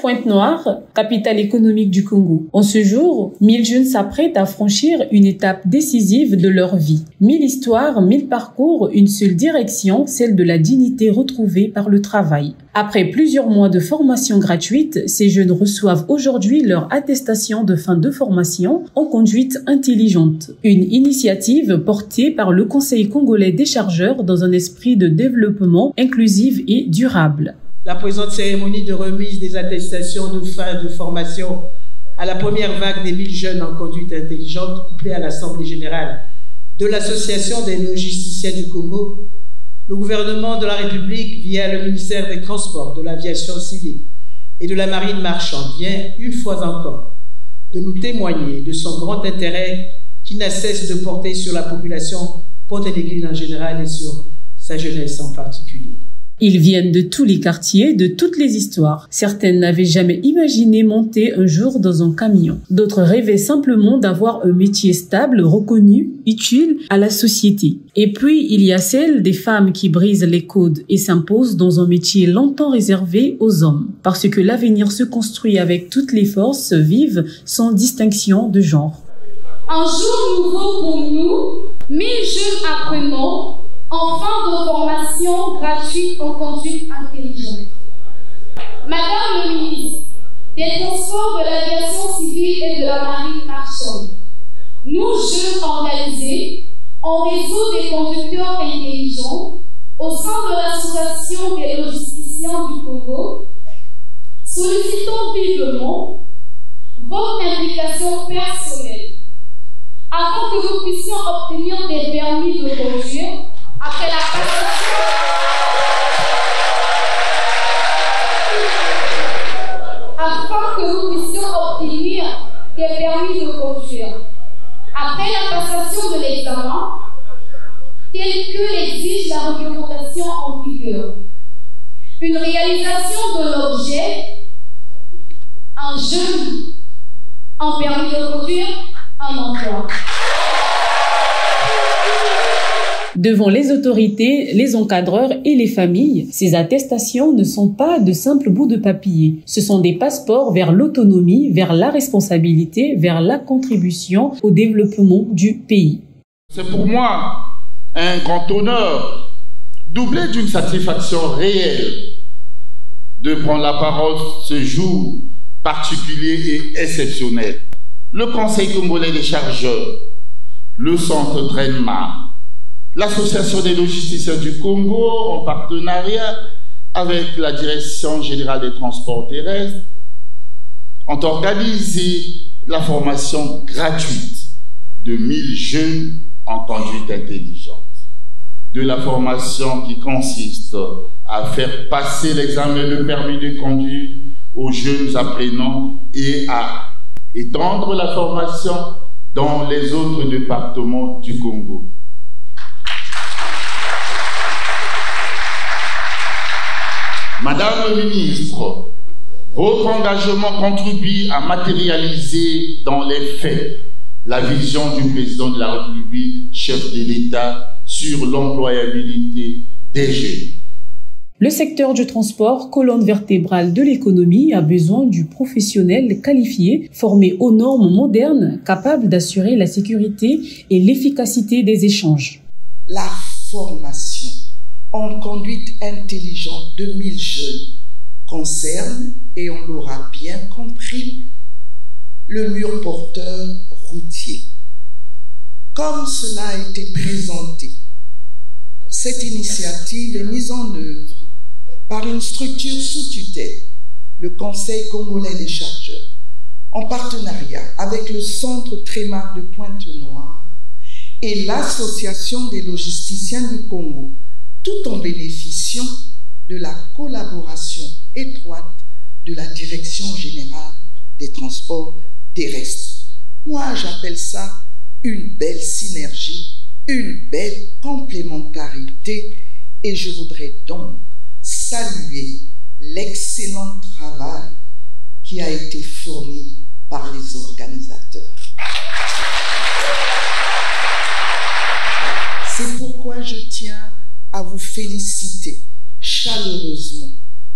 Pointe-Noire, capitale économique du Congo. En ce jour, 1000 jeunes s'apprêtent à franchir une étape décisive de leur vie. 1000 histoires, 1000 parcours, une seule direction, celle de la dignité retrouvée par le travail. Après plusieurs mois de formation gratuite, ces jeunes reçoivent aujourd'hui leur attestation de fin de formation en conduite intelligente. Une initiative portée par le Conseil congolais des chargeurs dans un esprit de développement inclusif et durable. La présente cérémonie de remise des attestations de fin de formation à la première vague des 1000 jeunes en conduite intelligente couplée à l'Assemblée générale de l'Association des logisticiens du Congo, le gouvernement de la République, via le ministère des Transports, de l'Aviation civile et de la Marine marchande, vient une fois encore de nous témoigner de son grand intérêt qui n'a cessé de porter sur la population ponténégrine en général et sur sa jeunesse en particulier. Ils viennent de tous les quartiers, de toutes les histoires. Certaines n'avaient jamais imaginé monter un jour dans un camion. D'autres rêvaient simplement d'avoir un métier stable, reconnu, utile à la société. Et puis, il y a celles des femmes qui brisent les codes et s'imposent dans un métier longtemps réservé aux hommes. Parce que l'avenir se construit avec toutes les forces vives, sans distinction de genre. Un jour nouveau pour nous, 1000 jeunes apprenants en fin de formation gratuite en conduite intelligente. Madame le ministre des Transports, de l'Aviation civile et de la Marine marchande, nous, jeunes organisés en réseau des conducteurs intelligents au sein de l'Association des logisticiens du Congo, sollicitons vivement votre implication personnelle afin que nous puissions obtenir des permis de conduire après la passation de l'examen tel que l'exige la réglementation en vigueur. Une réalisation de l'objet, un jeune, un permis de conduire, un emploi. Devant les autorités, les encadreurs et les familles, ces attestations ne sont pas de simples bouts de papier. Ce sont des passeports vers l'autonomie, vers la responsabilité, vers la contribution au développement du pays. C'est pour moi un grand honneur, doublé d'une satisfaction réelle, de prendre la parole ce jour particulier et exceptionnel. Le Conseil congolais des chargeurs, le Centre Trainma, l'Association des logisticiens du Congo, en partenariat avec la Direction générale des transports terrestres, ont organisé la formation gratuite de 1000 jeunes en conduite intelligente. De la formation qui consiste à faire passer l'examen de permis de conduire aux jeunes apprenants et à étendre la formation dans les autres départements du Congo. Madame le ministre, votre engagement contribue à matérialiser dans les faits la vision du président de la République, chef de l'État, sur l'employabilité des jeunes. Le secteur du transport, colonne vertébrale de l'économie, a besoin du professionnel qualifié, formé aux normes modernes, capable d'assurer la sécurité et l'efficacité des échanges. La formation en conduite intelligente de 1000 jeunes concerne, et on l'aura bien compris, le mur porteur routier. Comme cela a été présenté, cette initiative est mise en œuvre par une structure sous tutelle, le Conseil congolais des chargeurs, en partenariat avec le Centre Trainma de Pointe-Noire et l'Association des logisticiens du Congo, tout en bénéficiant de la collaboration étroite de la Direction générale des transports terrestres. Moi, j'appelle ça une belle synergie, une belle complémentarité, et je voudrais donc saluer l'excellent travail qui a été fourni par les organisateurs. C'est pourquoi je tiens à vous féliciter chaleureusement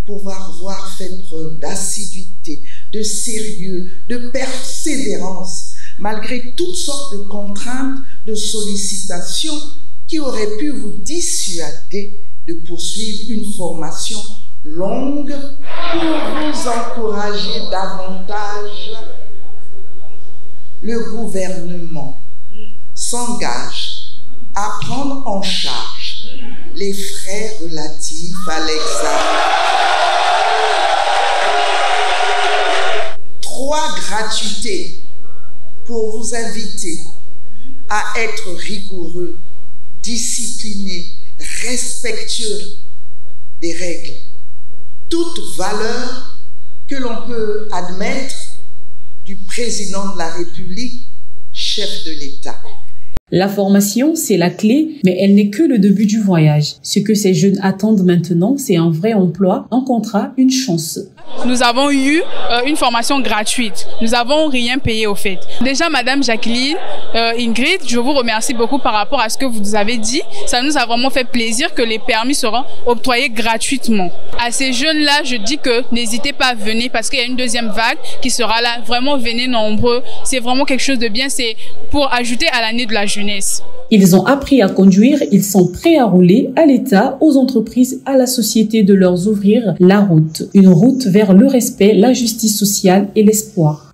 pour avoir fait preuve d'assiduité, de sérieux, de persévérance, malgré toutes sortes de contraintes, de sollicitations qui auraient pu vous dissuader de poursuivre une formation longue pour vous encourager davantage. Le gouvernement s'engage à prendre en charge les frais relatifs à l'examen. 3 gratuités pour vous inviter à être rigoureux, discipliné, respectueux des règles. Toute valeur que l'on peut admettre du président de la République, chef de l'État. La formation, c'est la clé, mais elle n'est que le début du voyage. Ce que ces jeunes attendent maintenant, c'est un vrai emploi, un contrat, une chance. Nous avons eu une formation gratuite. Nous n'avons rien payé au fait. Déjà, Madame Jacqueline, Ingrid, je vous remercie beaucoup par rapport à ce que vous nous avez dit. Ça nous a vraiment fait plaisir que les permis seront octroyés gratuitement. À ces jeunes-là, je dis que n'hésitez pas à venir parce qu'il y a une deuxième vague qui sera là. Vraiment, venez nombreux. C'est vraiment quelque chose de bien. C'est pour ajouter à l'année de la jeunesse. Ils ont appris à conduire, ils sont prêts à rouler à l'État, aux entreprises, à la société de leur ouvrir la route. Une route vers le respect, la justice sociale et l'espoir.